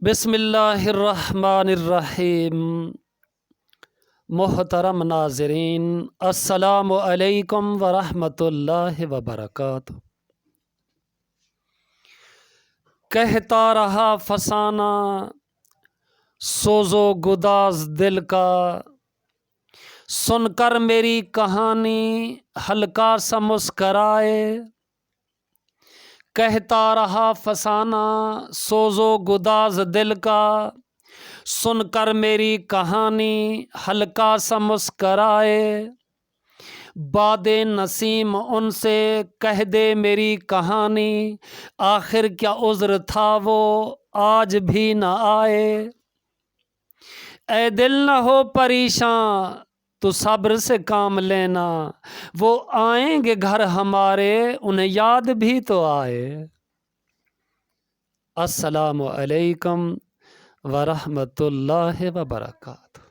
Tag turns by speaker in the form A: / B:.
A: بسم اللہ الرحمن الرحیم۔ محترم ناظرین، السلام علیکم ورحمۃ اللہ وبرکاتہ۔ کہتا رہا فسانہ سوز و گداز دل کا، سن کر میری کہانی ہلکا سا مسکرائے۔ کہتا رہا فسانہ سوز و گداز دل کا، سن کر میری کہانی ہلکا سا مسکرائے۔ باد نسیم ان سے کہہ دے میری کہانی، آخر کیا عذر تھا وہ آج بھی نہ آئے۔ اے دل نہ ہو پریشاں تو صبر سے کام لینا، وہ آئیں گے گھر ہمارے انہیں یاد بھی تو آئے۔ السلام علیکم ورحمۃ اللہ وبرکاتہ۔